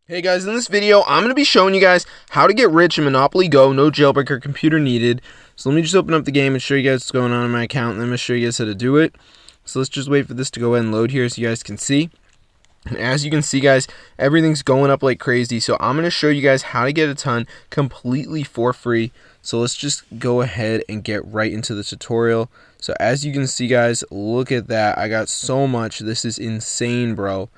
Hey guys, in this video, I'm going to be showing you guys how to get rich in Monopoly Go, no jailbreak or computer needed. So let me just open up the game and show you guys what's going on in my account, and then I'm going to show you guys how to do it. So let's just wait for this to go ahead and load here so you guys can see. And as you can see guys, everything's going up like crazy. So I'm going to show you guys how to get a ton completely for free. So let's just go ahead and get right into the tutorial. So as you can see guys, look at that. I got so much. This is insane, bro.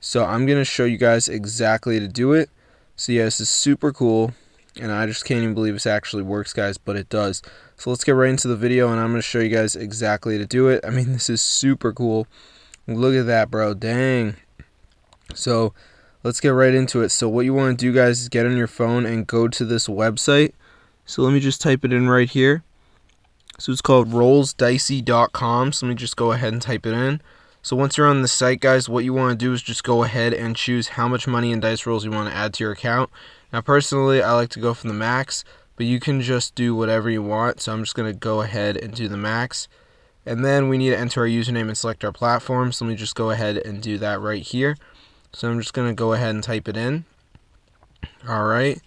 So I'm going to show you guys exactly how to do it. So yeah, this is super cool. And I just can't even believe this actually works, guys, but it does. So let's get right into the video, and I'm going to show you guys exactly how to do it. I mean, this is super cool. Look at that, bro. Dang. So let's get right into it. So what you want to do, guys, is get on your phone and go to this website. So let me just type it in right here. So it's called rollsdicey.com. So let me just go ahead and type it in. So once you're on the site, guys, what you want to do is just go ahead and choose how much money and dice rolls you want to add to your account. Now, personally, I like to go for the max, but you can just do whatever you want. So I'm just going to go ahead and do the max. And then we need to enter our username and select our platform. So let me just go ahead and do that right here. So I'm just going to go ahead and type it in. All right.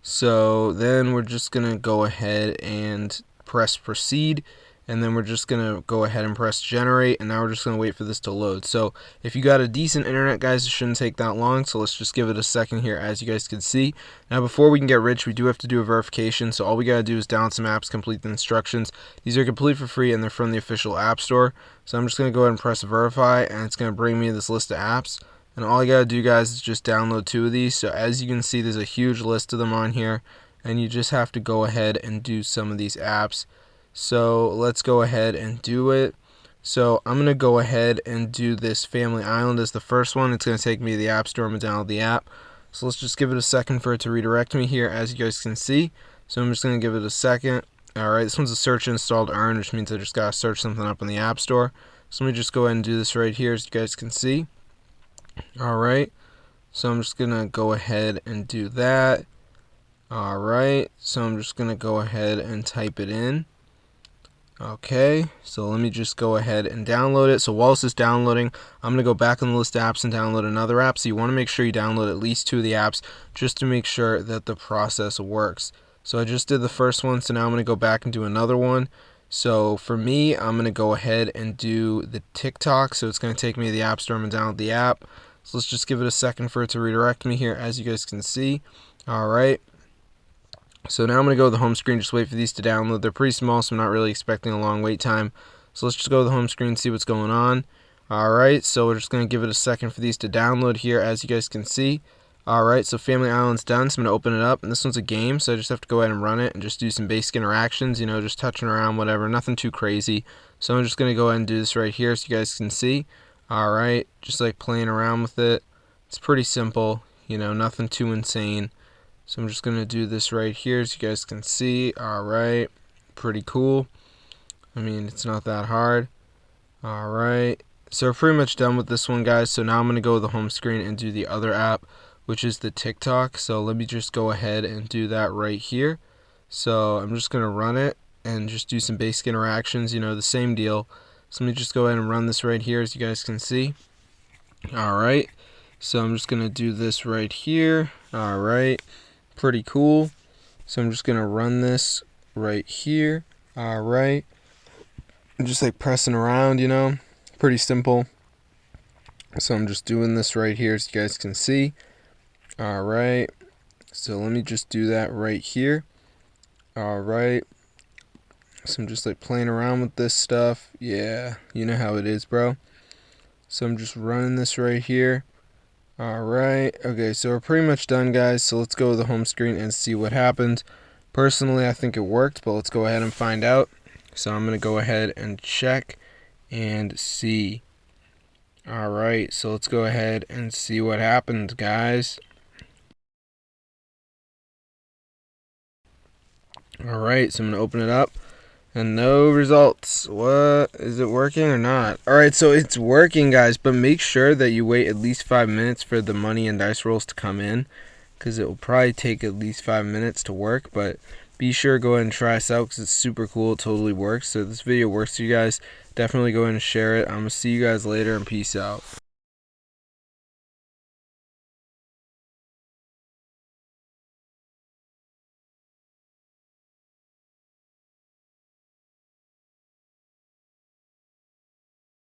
So then we're just going to go ahead and press proceed. And then we're just going to go ahead and press generate, and now we're just going to wait for this to load. So if you got a decent internet, guys, it shouldn't take that long. So let's just give it a second here, as you guys can see. Now before we can get rich, we do have to do a verification. So all we got to do is download some apps, complete the instructions. These are complete for free, and they're from the official app store. So I'm just going to go ahead and press verify, and it's going to bring me this list of apps. And all I got to do, guys, is just download 2 of these. So as you can see, there's a huge list of them on here, and you just have to go ahead and do some of these apps. So let's go ahead and do it. So I'm going to go ahead and do this Family Island as the first one. It's going to take me to the App Store and download the app. So let's just give it a second for it to redirect me here, as you guys can see. So I'm just going to give it a second. Alright, this one's a search installed earn, which means I just got to search something up in the App Store. So let me just go ahead and do this right here, as you guys can see. Alright, so I'm just going to go ahead and do that. Alright, so I'm just going to go ahead and type it in. Okay, so let me just go ahead and download it. So while this is downloading, I'm going to go back on the list of apps and download another app. So you want to make sure you download at least 2 of the apps just to make sure that the process works. So I just did the first one, so now I'm going to go back and do another one. So for me, I'm going to go ahead and do the TikTok. So it's going to take me to the App Store and download the app. So let's just give it a second for it to redirect me here, as you guys can see. Alright. So now I'm going to go to the home screen, just wait for these to download. They're pretty small, so I'm not really expecting a long wait time. So let's just go to the home screen and see what's going on. Alright, so we're just going to give it a second for these to download here, as you guys can see. Alright, so Family Island's done, so I'm going to open it up. And this one's a game, so I just have to go ahead and run it and just do some basic interactions, you know, just touching around, whatever, nothing too crazy. So I'm just going to go ahead and do this right here so you guys can see. Alright, just like playing around with it. It's pretty simple, you know, nothing too insane. So I'm just going to do this right here so you guys can see. Alright, pretty cool. I mean, it's not that hard. Alright, so we're pretty much done with this one, guys. So now I'm going to go to the home screen and do the other app, which is the TikTok. So let me just go ahead and do that right here. So I'm just going to run it and just do some basic interactions, you know, the same deal. So let me just go ahead and run this right here as you guys can see. Alright, so I'm just going to do this right here. Alright. Pretty cool. So I'm just gonna run this right here. Alright, I'm just like pressing around, you know, pretty simple. So I'm just doing this right here so you guys can see. Alright, so let me just do that right here. Alright, so I'm just like playing around with this stuff. Yeah, you know how it is, bro. So I'm just running this right here. Alright, okay, so we're pretty much done, guys, so let's go to the home screen and see what happened. Personally, I think it worked, but let's go ahead and find out. So I'm going to go ahead and check and see. Alright, so let's go ahead and see what happened, guys. Alright, so I'm going to open it up. And no results. What? Is it working or not? Alright, so it's working, guys, but make sure that you wait at least 5 minutes for the money and dice rolls to come in, because it will probably take at least 5 minutes to work. But be sure to go ahead and try this out, because it's super cool. It totally works. So if this video works for you guys, definitely go ahead and share it. I'm going to see you guys later, and peace out.